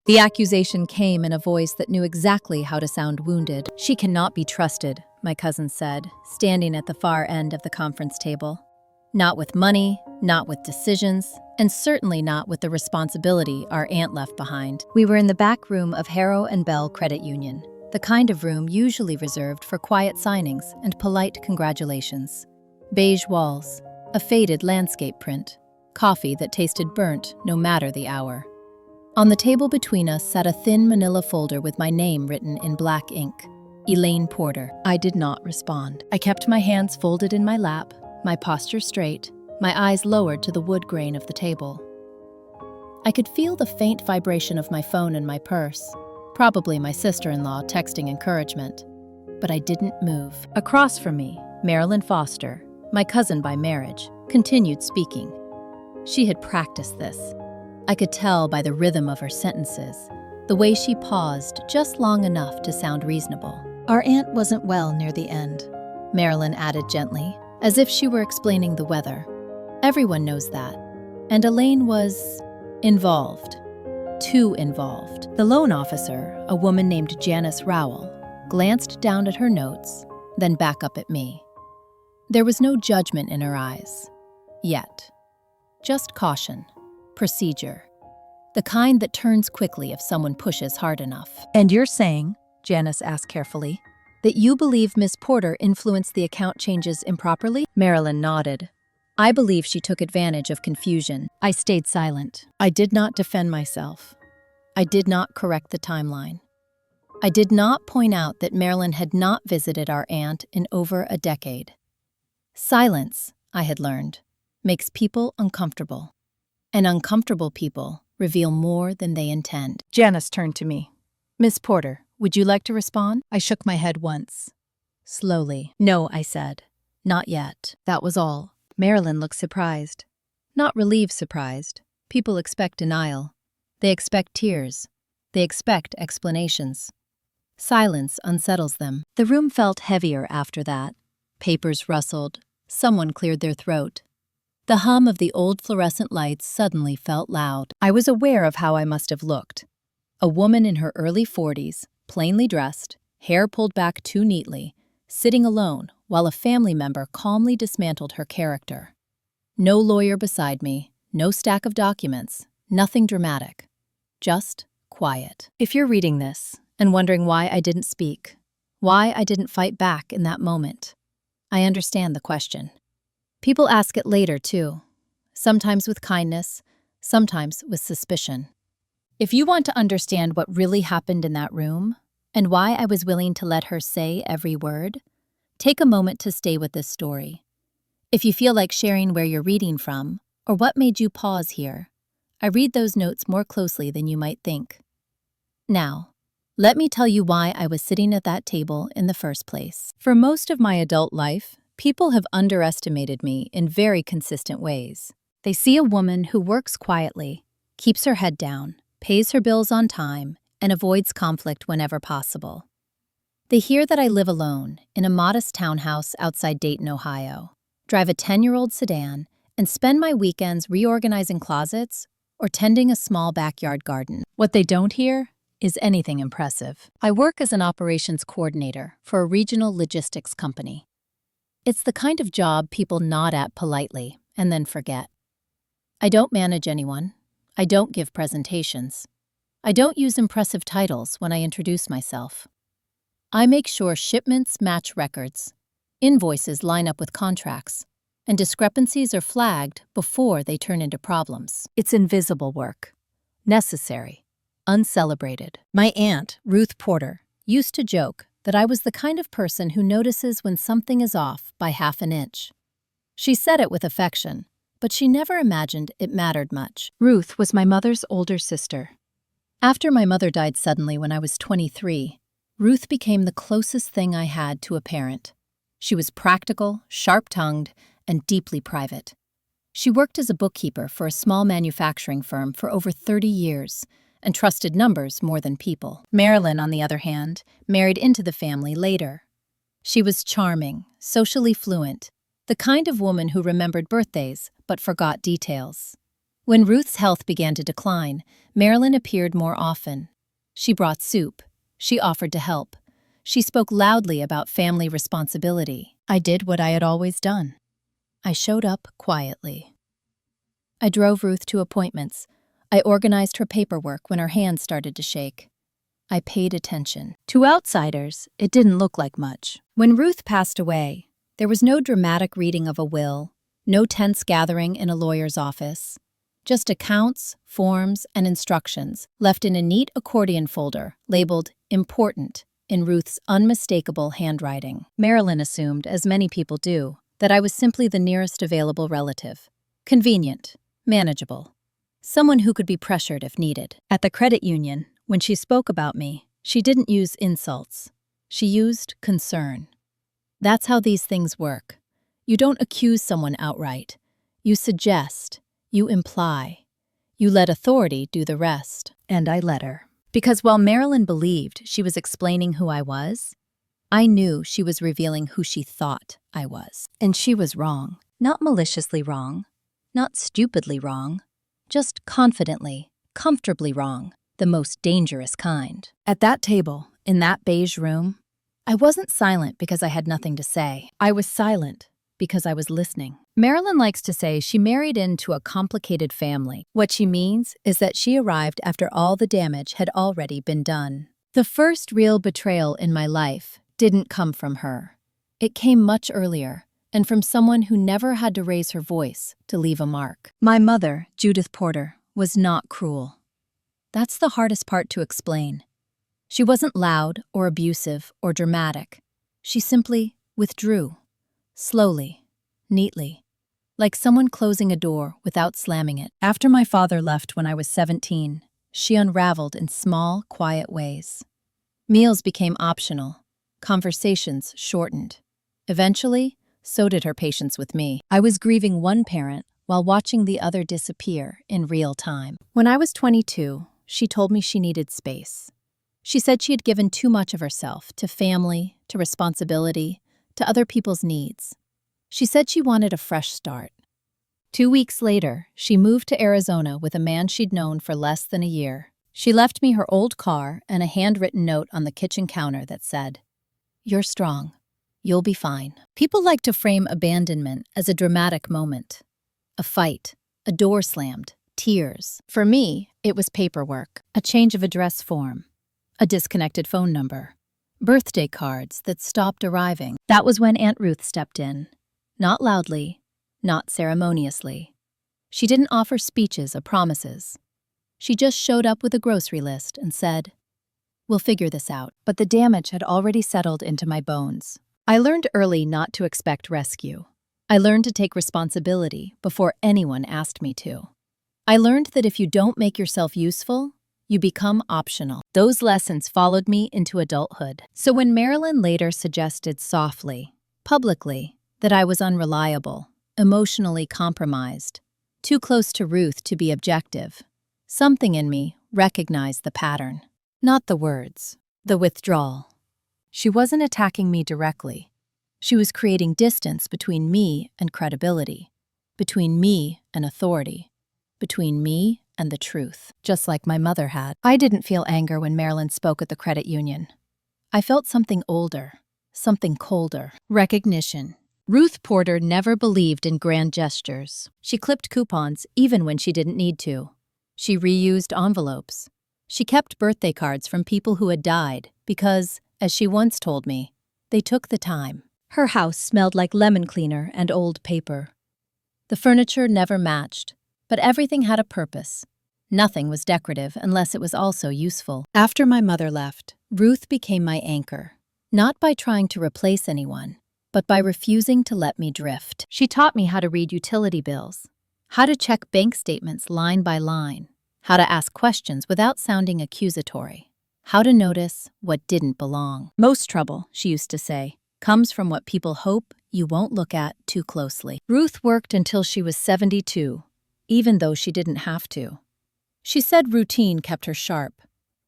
The accusation came in a voice that knew exactly how to sound wounded. "She cannot be trusted," my cousin said, standing at the far end of the conference table. "Not with money, not with decisions, and certainly not with the responsibility our aunt left behind." We were in the back room of Harrow and Bell Credit Union, the kind of room usually reserved for quiet signings and polite congratulations. Beige walls, a faded landscape print, coffee that tasted burnt no matter the hour. On the table between us sat a thin manila folder with my name written in black ink, Elaine Porter. I did not respond. I kept my hands folded in my lap, my posture straight, my eyes lowered to the wood grain of the table. I could feel the faint vibration of my phone in my purse, probably my sister-in-law texting encouragement. But I didn't move. Across from me, Marilyn Foster, my cousin by marriage, continued speaking. She had practiced this. I could tell by the rhythm of her sentences, the way she paused just long enough to sound reasonable. "Our aunt wasn't well near the end," Marilyn added gently, as if she were explaining the weather. "Everyone knows that. And Elaine was involved. Too involved." The loan officer, a woman named Janice Rowell, glanced down at her notes, then back up at me. There was no judgment in her eyes. Yet. Just caution. Procedure. The kind that turns quickly if someone pushes hard enough. "And you're saying," Janice asked carefully, "that you believe Miss Porter influenced the account changes improperly?" Marilyn nodded. "I believe she took advantage of confusion." I stayed silent. I did not defend myself. I did not correct the timeline. I did not point out that Marilyn had not visited our aunt in over a decade. Silence, I had learned, makes people uncomfortable. And uncomfortable people reveal more than they intend. Janice turned to me. "Miss Porter, would you like to respond?" I shook my head once. Slowly. "No," I said. "Not yet." That was all. Marilyn looked surprised. Not relieved surprised. People expect denial. They expect tears. They expect explanations. Silence unsettles them. The room felt heavier after that. Papers rustled. Someone cleared their throat. The hum of the old fluorescent lights suddenly felt loud. I was aware of how I must have looked. A woman in her early 40s, plainly dressed, hair pulled back too neatly, sitting alone while a family member calmly dismantled her character. No lawyer beside me, no stack of documents, nothing dramatic. Just quiet. If you're reading this and wondering why I didn't speak, why I didn't fight back in that moment, I understand the question. People ask it later, too. Sometimes with kindness, sometimes with suspicion. If you want to understand what really happened in that room, and why I was willing to let her say every word, take a moment to stay with this story. If you feel like sharing where you're reading from, or what made you pause here, I read those notes more closely than you might think. Now, let me tell you why I was sitting at that table in the first place. For most of my adult life, people have underestimated me in very consistent ways. They see a woman who works quietly, keeps her head down, pays her bills on time, and avoids conflict whenever possible. They hear that I live alone in a modest townhouse outside Dayton, Ohio, drive a 10-year-old sedan, and spend my weekends reorganizing closets or tending a small backyard garden. What they don't hear is anything impressive. I work as an operations coordinator for a regional logistics company. It's the kind of job people nod at politely and then forget. I don't manage anyone. I don't give presentations. I don't use impressive titles when I introduce myself. I make sure shipments match records, invoices line up with contracts, and discrepancies are flagged before they turn into problems. It's invisible work. Necessary. Uncelebrated. My aunt, Ruth Porter, used to joke that I was the kind of person who notices when something is off by half an inch. She said it with affection, but she never imagined it mattered much. Ruth was my mother's older sister. After my mother died suddenly when I was 23, Ruth became the closest thing I had to a parent. She was practical, sharp-tongued, and deeply private. She worked as a bookkeeper for a small manufacturing firm for over 30 years and trusted numbers more than people. Marilyn, on the other hand, married into the family later. She was charming, socially fluent, the kind of woman who remembered birthdays but forgot details. When Ruth's health began to decline, Marilyn appeared more often. She brought soup. She offered to help. She spoke loudly about family responsibility. I did what I had always done. I showed up quietly. I drove Ruth to appointments. I organized her paperwork when her hands started to shake. I paid attention. To outsiders, it didn't look like much. When Ruth passed away, there was no dramatic reading of a will, no tense gathering in a lawyer's office. Just accounts, forms, and instructions left in a neat accordion folder labeled Important in Ruth's unmistakable handwriting. Marilyn assumed, as many people do, that I was simply the nearest available relative. Convenient, manageable, someone who could be pressured if needed. At the credit union, when she spoke about me, she didn't use insults. She used concern. That's how these things work. You don't accuse someone outright. You suggest. You imply. You let authority do the rest. And I let her. Because while Marilyn believed she was explaining who I was, I knew she was revealing who she thought I was. And she was wrong. Not maliciously wrong. Not stupidly wrong. Just confidently, comfortably wrong. The most dangerous kind. At that table, in that beige room, I wasn't silent because I had nothing to say. I was silent because I was listening. Marilyn likes to say she married into a complicated family. What she means is that she arrived after all the damage had already been done. The first real betrayal in my life didn't come from her. It came much earlier, and from someone who never had to raise her voice to leave a mark. My mother, Judith Porter, was not cruel. That's the hardest part to explain. She wasn't loud or abusive or dramatic. She simply withdrew. Slowly, neatly, like someone closing a door without slamming it. After my father left when I was 17, she unraveled in small, quiet ways. Meals became optional. Conversations shortened. Eventually, so did her patience with me. I was grieving one parent while watching the other disappear in real time. When I was 22, she told me she needed space. She said she had given too much of herself to family, to responsibility, to other people's needs. She said she wanted a fresh start. 2 weeks later, she moved to Arizona with a man she'd known for less than a year. She left me her old car and a handwritten note on the kitchen counter that said, "You're strong. You'll be fine." People like to frame abandonment as a dramatic moment. A fight, a door slammed, tears. For me, it was paperwork, a change of address form, a disconnected phone number, birthday cards that stopped arriving. That was when Aunt Ruth stepped in. Not loudly, not ceremoniously. She didn't offer speeches or promises. She just showed up with a grocery list and said, "We'll figure this out." But the damage had already settled into my bones. I learned early not to expect rescue. I learned to take responsibility before anyone asked me to. I learned that if you don't make yourself useful, you become optional. Those lessons followed me into adulthood. So when Marilyn later suggested softly, publicly, that I was unreliable, emotionally compromised, too close to Ruth to be objective, something in me recognized the pattern. Not the words, the withdrawal. She wasn't attacking me directly. She was creating distance between me and credibility, between me and authority, between me and the truth, just like my mother had. I didn't feel anger when Marilyn spoke at the credit union. I felt something older, something colder. Recognition. Ruth Porter never believed in grand gestures. She clipped coupons even when she didn't need to. She reused envelopes. She kept birthday cards from people who had died because, as she once told me, they took the time. Her house smelled like lemon cleaner and old paper. The furniture never matched, but everything had a purpose. Nothing was decorative unless it was also useful. After my mother left, Ruth became my anchor, not by trying to replace anyone, but by refusing to let me drift. She taught me how to read utility bills, how to check bank statements line by line, how to ask questions without sounding accusatory, how to notice what didn't belong. Most trouble, she used to say, comes from what people hope you won't look at too closely. Ruth worked until she was 72, even though she didn't have to. She said routine kept her sharp.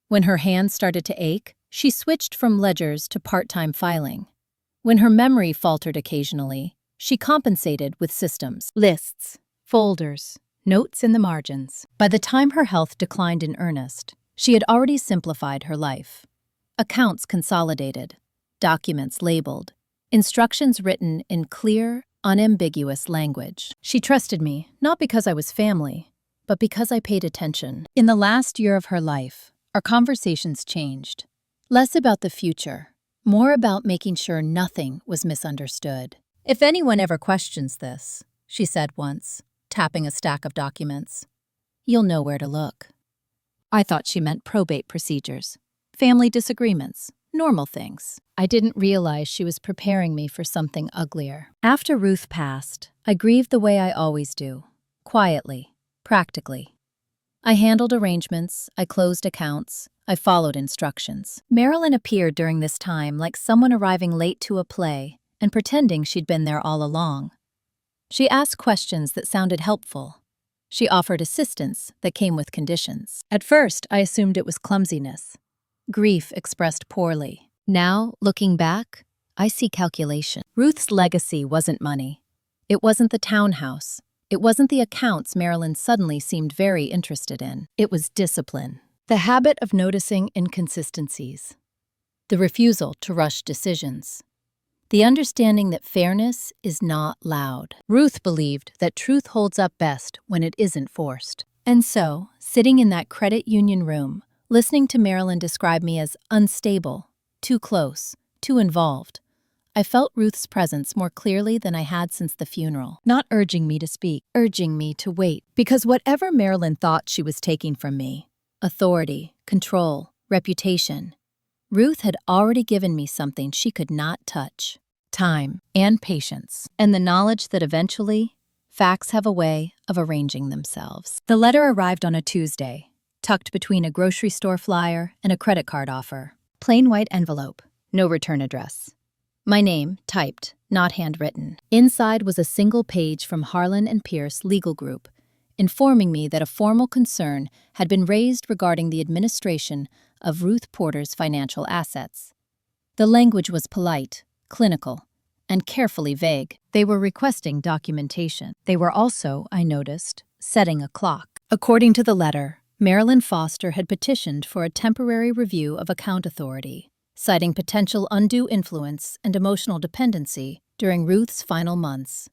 When her hands started to ache, she switched from ledgers to part-time filing. When her memory faltered occasionally, she compensated with systems, lists, folders, Notes in the margins. By the time her health declined in earnest, she had already simplified her life. Accounts consolidated, documents labeled, instructions written in clear, unambiguous language. She trusted me, not because I was family, but because I paid attention. In the last year of her life, our conversations changed. Less about the future, more about making sure nothing was misunderstood. "If anyone ever questions this," she said once, tapping a stack of documents, "you'll know where to look." I thought she meant probate procedures, family disagreements, normal things. I didn't realize she was preparing me for something uglier. After Ruth passed, I grieved the way I always do, quietly, practically. I handled arrangements, I closed accounts, I followed instructions. Marilyn appeared during this time like someone arriving late to a play and pretending she'd been there all along. She asked questions that sounded helpful. She offered assistance that came with conditions. At first, I assumed it was clumsiness, grief expressed poorly. Now, looking back, I see calculation. Ruth's legacy wasn't money. It wasn't the townhouse. It wasn't the accounts Marilyn suddenly seemed very interested in. It was discipline. The habit of noticing inconsistencies. The refusal to rush decisions. The understanding that fairness is not loud. Ruth believed that truth holds up best when it isn't forced. And so, sitting in that credit union room, listening to Marilyn describe me as unstable, too close, too involved, I felt Ruth's presence more clearly than I had since the funeral. Not urging me to speak, urging me to wait. Because whatever Marilyn thought she was taking from me, authority, control, reputation, Ruth had already given me something she could not touch. Time and patience, and the knowledge that eventually, facts have a way of arranging themselves. The letter arrived on a Tuesday, tucked between a grocery store flyer and a credit card offer. Plain white envelope, no return address. My name, typed, not handwritten. Inside was a single page from Harlan and Pierce Legal Group, informing me that a formal concern had been raised regarding the administration of Ruth Porter's financial assets. The language was polite, clinical, and carefully vague. They were requesting documentation. They were also, I noticed, setting a clock. According to the letter, Marilyn Foster had petitioned for a temporary review of account authority, citing potential undue influence and emotional dependency during Ruth's final months.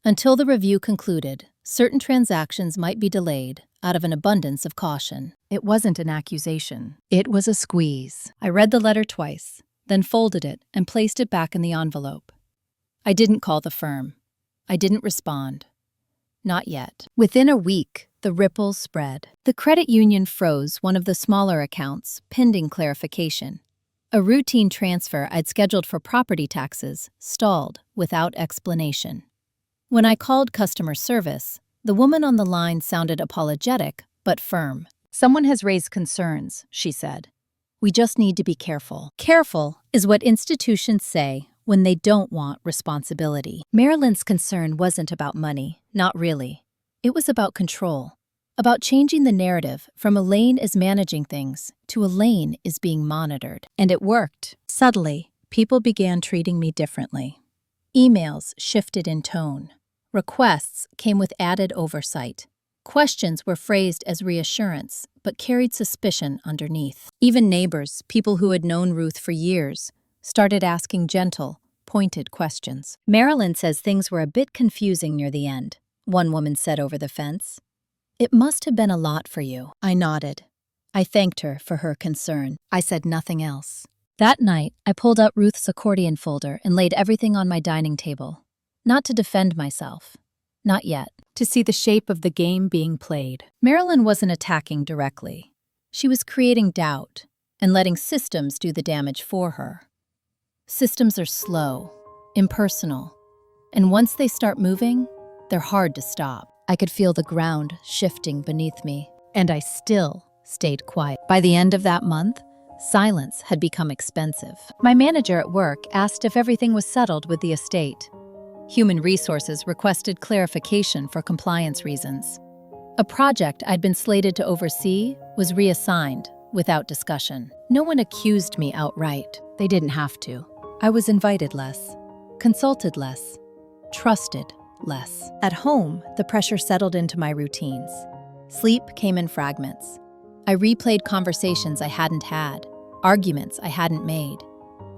Until the review concluded, certain transactions might be delayed out of an abundance of caution. It wasn't an accusation. It was a squeeze. I read the letter twice, then folded it and placed it back in the envelope. I didn't call the firm. I didn't respond. Not yet. Within a week, the ripples spread. The credit union froze one of the smaller accounts, pending clarification. A routine transfer I'd scheduled for property taxes stalled without explanation. When I called customer service, the woman on the line sounded apologetic but firm. "Someone has raised concerns," she said. "We just need to be careful." Careful is what institutions say when they don't want responsibility. Marilyn's concern wasn't about money, not really. It was about control, about changing the narrative from Elaine is managing things to Elaine is being monitored. And it worked. Subtly, people began treating me differently. Emails shifted in tone. Requests came with added oversight. Questions were phrased as reassurance, but carried suspicion underneath. Even neighbors, people who had known Ruth for years, started asking gentle, pointed questions. "Marilyn says things were a bit confusing near the end," one woman said over the fence. "It must have been a lot for you." I nodded. I thanked her for her concern. I said nothing else. That night, I pulled out Ruth's accordion folder and laid everything on my dining table. Not to defend myself. Not yet. To see the shape of the game being played. Marilyn wasn't attacking directly. She was creating doubt and letting systems do the damage for her. Systems are slow, impersonal, and once they start moving, they're hard to stop. I could feel the ground shifting beneath me, and I still stayed quiet. By the end of that month, silence had become expensive. My manager at work asked if everything was settled with the estate. Human Resources requested clarification for compliance reasons. A project I'd been slated to oversee was reassigned without discussion. No one accused me outright. They didn't have to. I was invited less, consulted less, trusted less. At home, the pressure settled into my routines. Sleep came in fragments. I replayed conversations I hadn't had, arguments I hadn't made.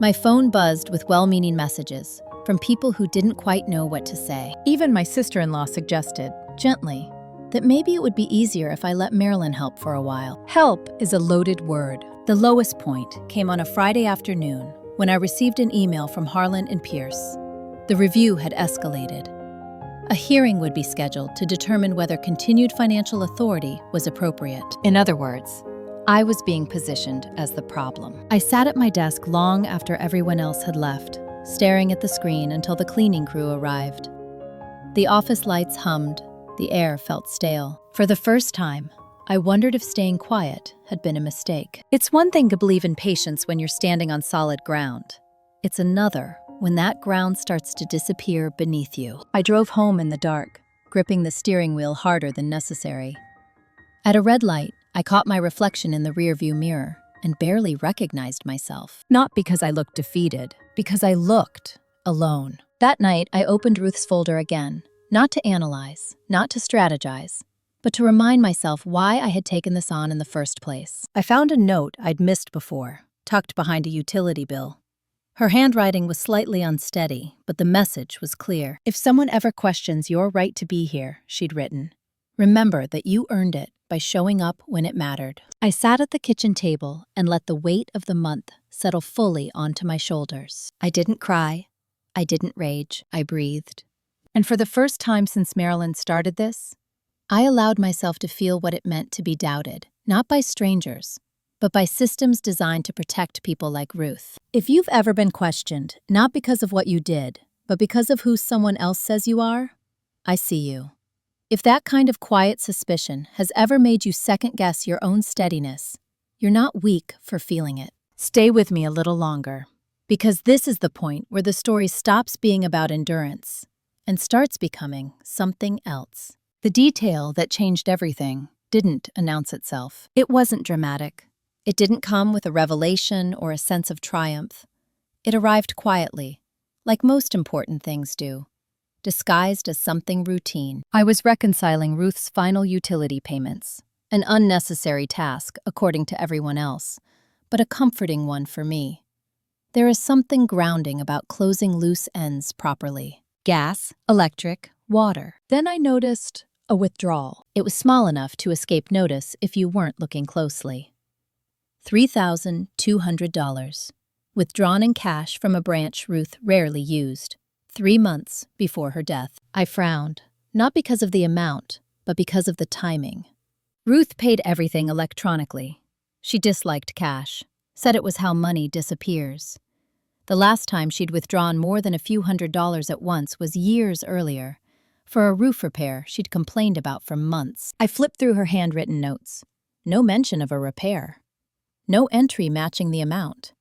My phone buzzed with well-meaning messages from people who didn't quite know what to say. Even my sister-in-law suggested, gently, that maybe it would be easier if I let Marilyn help for a while. Help is a loaded word. The lowest point came on a Friday afternoon when I received an email from Harlan and Pierce. The review had escalated. A hearing would be scheduled to determine whether continued financial authority was appropriate. In other words, I was being positioned as the problem. I sat at my desk long after everyone else had left, staring at the screen until the cleaning crew arrived. The office lights hummed, the air felt stale. For the first time, I wondered if staying quiet had been a mistake. It's one thing to believe in patience when you're standing on solid ground. It's another when that ground starts to disappear beneath you. I drove home in the dark, gripping the steering wheel harder than necessary. At a red light, I caught my reflection in the rearview mirror and barely recognized myself. Not because I looked defeated, because I looked alone. That night, I opened Ruth's folder again, not to analyze, not to strategize, but to remind myself why I had taken this on in the first place. I found a note I'd missed before, tucked behind a utility bill. Her handwriting was slightly unsteady, but the message was clear. If someone ever questions your right to be here, she'd written, remember that you earned it by showing up when it mattered. I sat at the kitchen table and let the weight of the month settle fully onto my shoulders. I didn't cry. I didn't rage. I breathed. And for the first time since Marilyn started this, I allowed myself to feel what it meant to be doubted, not by strangers, but by systems designed to protect people like Ruth. If you've ever been questioned, not because of what you did, but because of who someone else says you are, I see you. If that kind of quiet suspicion has ever made you second-guess your own steadiness, you're not weak for feeling it. Stay with me a little longer, because this is the point where the story stops being about endurance and starts becoming something else. The detail that changed everything didn't announce itself. It wasn't dramatic. It didn't come with a revelation or a sense of triumph. It arrived quietly, like most important things do, disguised as something routine. I was reconciling Ruth's final utility payments, an unnecessary task according to everyone else, but a comforting one for me. There is something grounding about closing loose ends properly. Gas, electric, water. Then I noticed a withdrawal. It was small enough to escape notice if you weren't looking closely. $3,200, withdrawn in cash from a branch Ruth rarely used, 3 months before her death. I frowned, not because of the amount, but because of the timing. Ruth paid everything electronically. She disliked cash, said it was how money disappears. The last time she'd withdrawn more than a few $100s at once was years earlier, for a roof repair she'd complained about for months. I flipped through her handwritten notes. No mention of a repair. No entry matching the amount.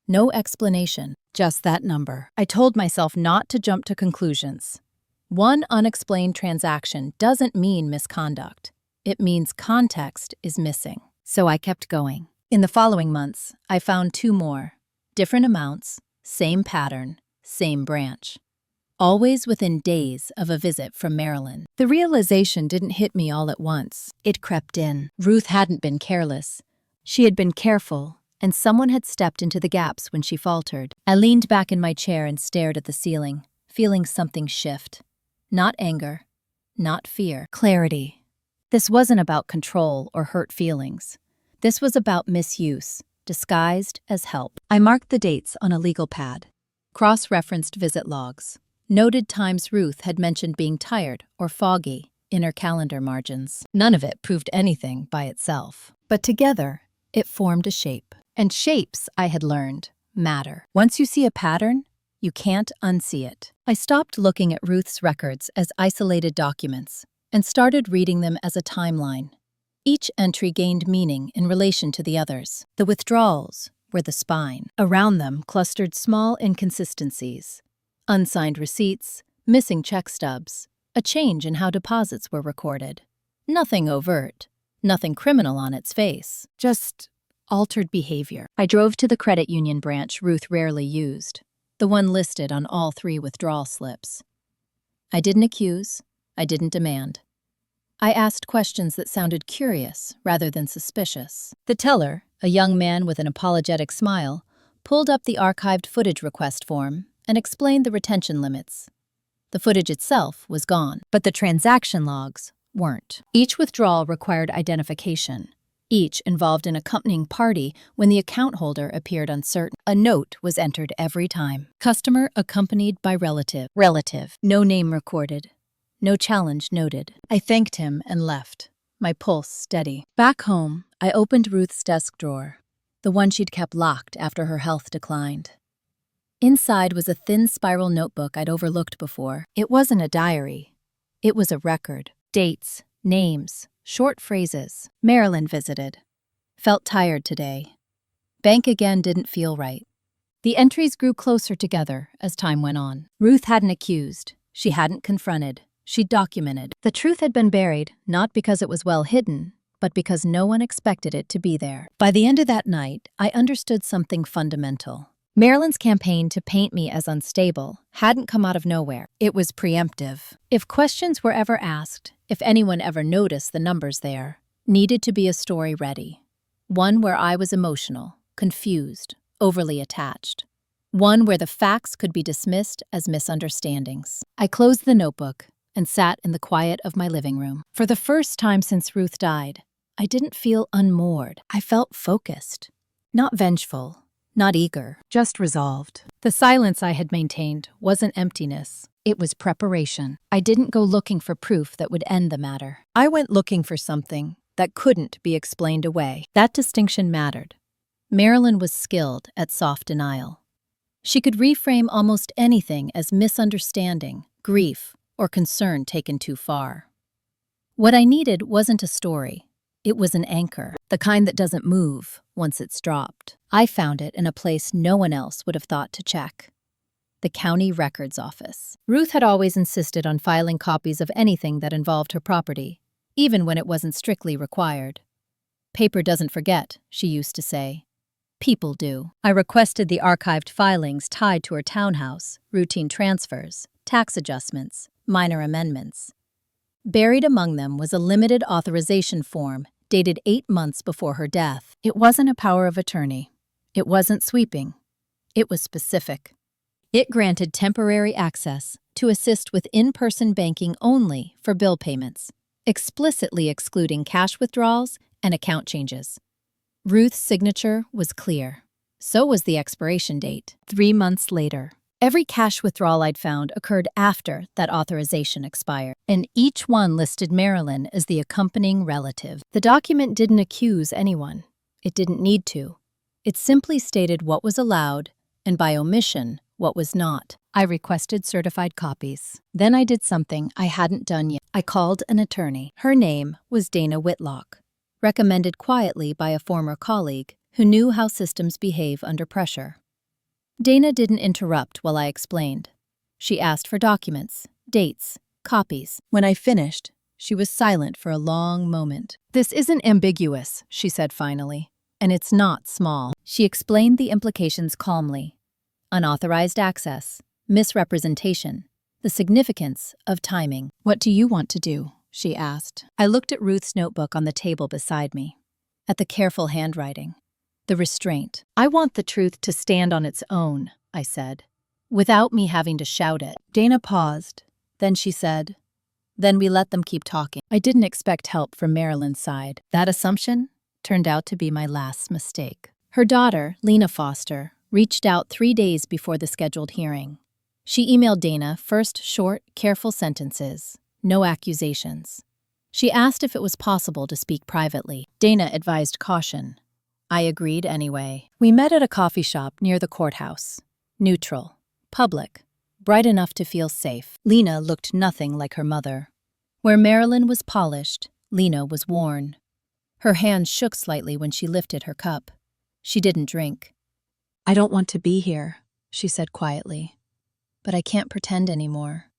No explanation, just that number. I told myself not to jump to conclusions. One unexplained transaction doesn't mean misconduct. It means context is missing. So I kept going. In the following months, I found 2 more. Different amounts, same pattern, same branch. Always within days of a visit from Marilyn. The realization didn't hit me all at once. It crept in. Ruth hadn't been careless. She had been careful, and someone had stepped into the gaps when she faltered. I leaned back in my chair and stared at the ceiling, feeling something shift. Not anger, not fear. Clarity. This wasn't about control or hurt feelings. This was about misuse, disguised as help. I marked the dates on a legal pad, cross-referenced visit logs, noted times Ruth had mentioned being tired or foggy in her calendar margins. None of it proved anything by itself, but together it formed a shape. And shapes, I had learned, matter. Once you see a pattern, you can't unsee it. I stopped looking at Ruth's records as isolated documents and started reading them as a timeline. Each entry gained meaning in relation to the others. The withdrawals were the spine. Around them clustered small inconsistencies. Unsigned receipts, missing check stubs, a change in how deposits were recorded. Nothing overt, nothing criminal on its face, just altered behavior. I drove to the credit union branch Ruth rarely used, the one listed on all 3 withdrawal slips. I didn't accuse. I didn't demand. I asked questions that sounded curious rather than suspicious. The teller, a young man with an apologetic smile, pulled up the archived footage request form and explained the retention limits. The footage itself was gone, but the transaction logs weren't. Each withdrawal required identification. Each involved an accompanying party when the account holder appeared uncertain. A note was entered every time. Customer accompanied by relative. Relative. No name recorded. No challenge noted. I thanked him and left, my pulse steady. Back home, I opened Ruth's desk drawer, the one she'd kept locked after her health declined. Inside was a thin spiral notebook I'd overlooked before. It wasn't a diary. It was a record. Dates, names, short phrases. Marilyn visited. Felt tired today. Bank again didn't feel right. The entries grew closer together as time went on. Ruth hadn't accused. She hadn't confronted. She documented. The truth had been buried, not because it was well hidden, but because no one expected it to be there. By the end of that night, I understood something fundamental. Marilyn's campaign to paint me as unstable hadn't come out of nowhere. It was preemptive. If questions were ever asked, if anyone ever noticed the numbers there, needed to be a story ready. One where I was emotional, confused, overly attached. One where the facts could be dismissed as misunderstandings. I closed the notebook and sat in the quiet of my living room. For the first time since Ruth died, I didn't feel unmoored. I felt focused. Not vengeful, not eager, just resolved. The silence I had maintained wasn't emptiness. It was preparation. I didn't go looking for proof that would end the matter. I went looking for something that couldn't be explained away. That distinction mattered. Marilyn was skilled at soft denial. She could reframe almost anything as misunderstanding, grief, or concern taken too far. What I needed wasn't a story. It was an anchor, the kind that doesn't move once it's dropped. I found it in a place no one else would have thought to check. The county records office. Ruth had always insisted on filing copies of anything that involved her property, even when it wasn't strictly required. Paper doesn't forget, she used to say. People do. I requested the archived filings tied to her townhouse, routine transfers, tax adjustments, minor amendments. Buried among them was a limited authorization form dated 8 months before her death. It wasn't a power of attorney. It wasn't sweeping. It was specific. It granted temporary access to assist with in-person banking only for bill payments, explicitly excluding cash withdrawals and account changes. Ruth's signature was clear. So was the expiration date, 3 months later. Every cash withdrawal I'd found occurred after that authorization expired, and each one listed Marilyn as the accompanying relative. The document didn't accuse anyone. It didn't need to. It simply stated what was allowed, and by omission, what was not. I requested certified copies. Then I did something I hadn't done yet. I called an attorney. Her name was Dana Whitlock, recommended quietly by a former colleague who knew how systems behave under pressure. Dana didn't interrupt while I explained. She asked for documents, dates, copies. When I finished, she was silent for a long moment. "This isn't ambiguous," she said finally, "and it's not small." She explained the implications calmly. Unauthorized access, misrepresentation, the significance of timing. "What do you want to do?" she asked. I looked at Ruth's notebook on the table beside me, at the careful handwriting. The restraint. "I want the truth to stand on its own," I said, without me having to shout it. Dana paused. Then she said, "Then we let them keep talking." I didn't expect help from Marilyn's side. That assumption turned out to be my last mistake. Her daughter, Lena Foster, reached out 3 days before the scheduled hearing. She emailed Dana first short, careful sentences, no accusations. She asked if it was possible to speak privately. Dana advised caution. I agreed anyway. We met at a coffee shop near the courthouse. Neutral, public, bright enough to feel safe. Lena looked nothing like her mother. Where Marilyn was polished, Lena was worn. Her hand shook slightly when she lifted her cup. She didn't drink. "I don't want to be here," she said quietly, "but I can't pretend anymore."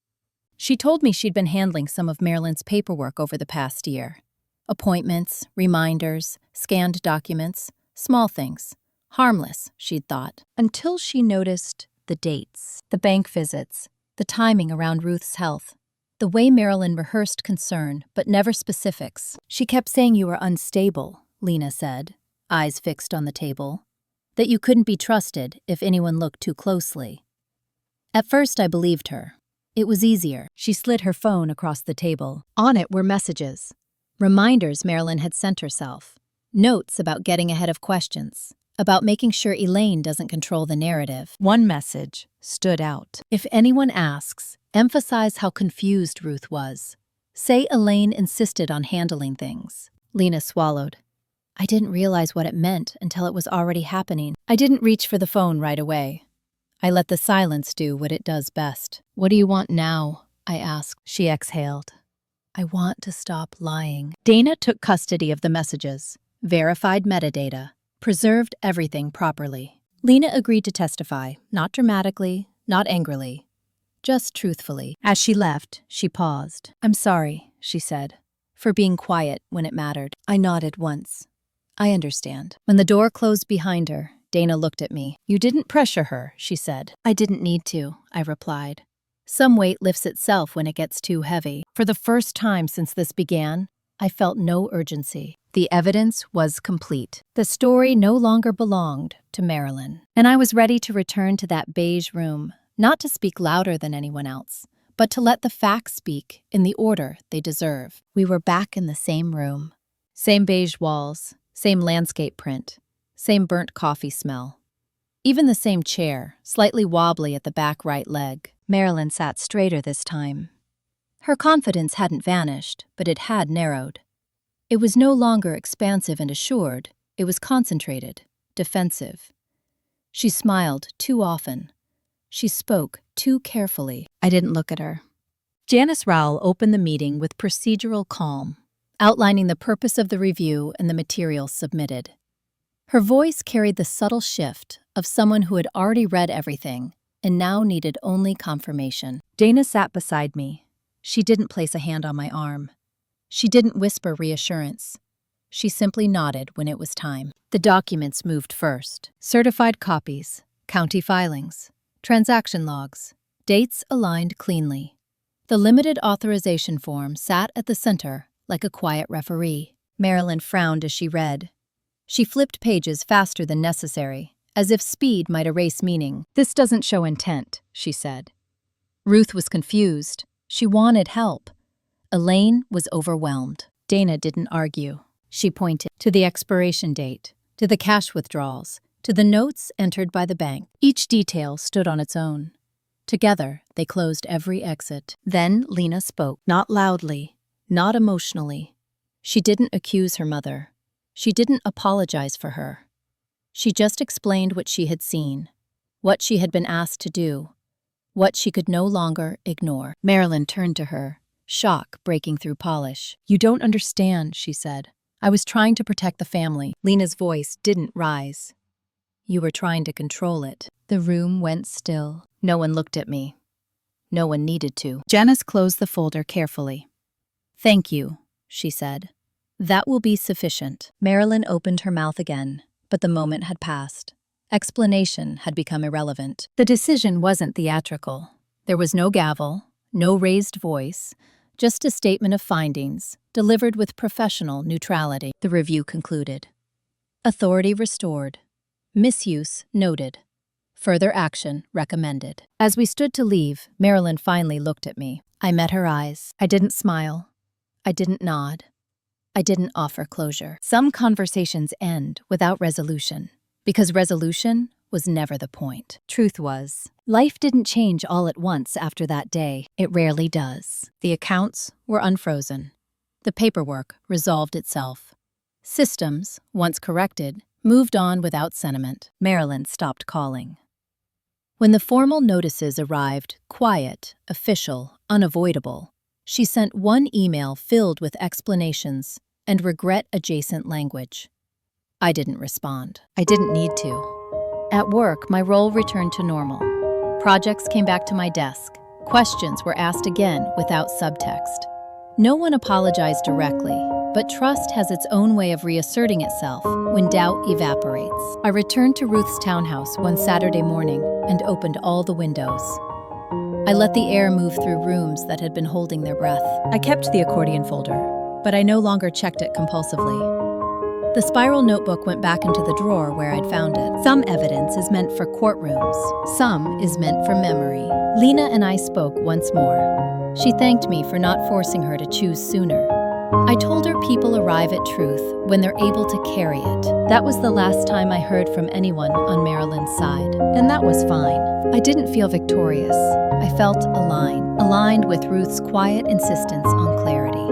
She told me she'd been handling some of Marilyn's paperwork over the past year. Appointments, reminders, scanned documents, small things. Harmless, she'd thought. Until she noticed the dates, the bank visits, the timing around Ruth's health. The way Marilyn rehearsed concern, but never specifics. She kept saying you were unstable, Lena said, eyes fixed on the table. That you couldn't be trusted if anyone looked too closely. At first I believed her. It was easier. She slid her phone across the table. On it were messages. Reminders Marilyn had sent herself. Notes about getting ahead of questions. About making sure Elaine doesn't control the narrative. One message stood out. If anyone asks, emphasize how confused Ruth was. Say Elaine insisted on handling things. Lena swallowed. I didn't realize what it meant until it was already happening. I didn't reach for the phone right away. I let the silence do what it does best. What do you want now? I asked. She exhaled. I want to stop lying. Dana took custody of the messages, verified metadata, preserved everything properly. Lena agreed to testify, not dramatically, not angrily, just truthfully. As she left, she paused. I'm sorry, she said, for being quiet when it mattered. I nodded once. I understand. When the door closed behind her, Dana looked at me. You didn't pressure her, she said. I didn't need to, I replied. Some weight lifts itself when it gets too heavy. For the first time since this began, I felt no urgency. The evidence was complete. The story no longer belonged to Marilyn. And I was ready to return to that beige room, not to speak louder than anyone else, but to let the facts speak in the order they deserve. We were back in the same room. Same beige walls, same landscape print, same burnt coffee smell. Even the same chair, slightly wobbly at the back right leg. Marilyn sat straighter this time. Her confidence hadn't vanished, but it had narrowed. It was no longer expansive and assured, it was concentrated, defensive. She smiled too often. She spoke too carefully. I didn't look at her. Janice Rowell opened the meeting with procedural calm, outlining the purpose of the review and the materials submitted. Her voice carried the subtle shift of someone who had already read everything and now needed only confirmation. Dana sat beside me. She didn't place a hand on my arm. She didn't whisper reassurance. She simply nodded when it was time. The documents moved first. Certified copies, county filings, transaction logs, dates aligned cleanly. The limited authorization form sat at the center like a quiet referee. Marilyn frowned as she read. She flipped pages faster than necessary, as if speed might erase meaning. This doesn't show intent, she said. Ruth was confused. She wanted help. Elaine was overwhelmed. Dana didn't argue. She pointed to the expiration date, to the cash withdrawals, to the notes entered by the bank. Each detail stood on its own. Together, they closed every exit. Then Lena spoke, not loudly, not emotionally. She didn't accuse her mother. She didn't apologize for her. She just explained what she had seen, what she had been asked to do, what she could no longer ignore. Marilyn turned to her, shock breaking through polish. You don't understand, she said. I was trying to protect the family. Lena's voice didn't rise. You were trying to control it. The room went still. No one looked at me. No one needed to. Janice closed the folder carefully. Thank you, she said. That will be sufficient. Marilyn opened her mouth again, but the moment had passed. Explanation had become irrelevant. The decision wasn't theatrical. There was no gavel, no raised voice, just a statement of findings, delivered with professional neutrality. The review concluded. Authority restored. Misuse noted. Further action recommended. As we stood to leave, Marilyn finally looked at me. I met her eyes. I didn't smile. I didn't nod. I didn't offer closure. Some conversations end without resolution, because resolution was never the point. Truth was, life didn't change all at once after that day. It rarely does. The accounts were unfrozen. The paperwork resolved itself. Systems, once corrected, moved on without sentiment. Marilyn stopped calling. When the formal notices arrived, quiet, official, unavoidable, she sent one email filled with explanations and regret-adjacent language. I didn't respond. I didn't need to. At work, my role returned to normal. Projects came back to my desk. Questions were asked again without subtext. No one apologized directly, but trust has its own way of reasserting itself when doubt evaporates. I returned to Ruth's townhouse one Saturday morning and opened all the windows. I let the air move through rooms that had been holding their breath. I kept the accordion folder, but I no longer checked it compulsively. The spiral notebook went back into the drawer where I'd found it. Some evidence is meant for courtrooms. Some is meant for memory. Lena and I spoke once more. She thanked me for not forcing her to choose sooner. I told her people arrive at truth when they're able to carry it. That was the last time I heard from anyone on Marilyn's side, and that was fine. I didn't feel victorious. I felt aligned with Ruth's quiet insistence on clarity.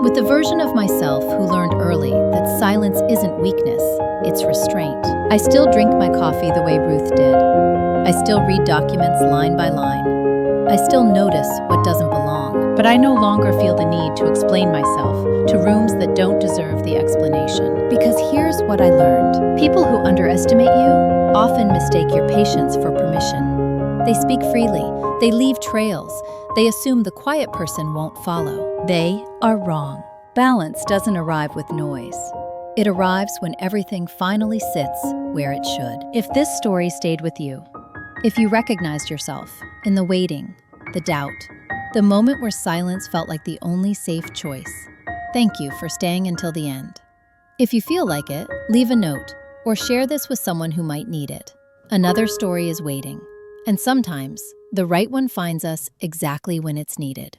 With the version of myself who learned early that silence isn't weakness, it's restraint. I still drink my coffee the way Ruth did. I still read documents line by line. I still notice what doesn't belong. But I no longer feel the need to explain myself to rooms that don't deserve the explanation. Because here's what I learned. People who underestimate you often mistake your patience for permission. They speak freely. They leave trails. They assume the quiet person won't follow. They are wrong. Balance doesn't arrive with noise. It arrives when everything finally sits where it should. If this story stayed with you, if you recognized yourself in the waiting, the doubt, the moment where silence felt like the only safe choice, thank you for staying until the end. If you feel like it, leave a note or share this with someone who might need it. Another story is waiting. And sometimes, the right one finds us exactly when it's needed.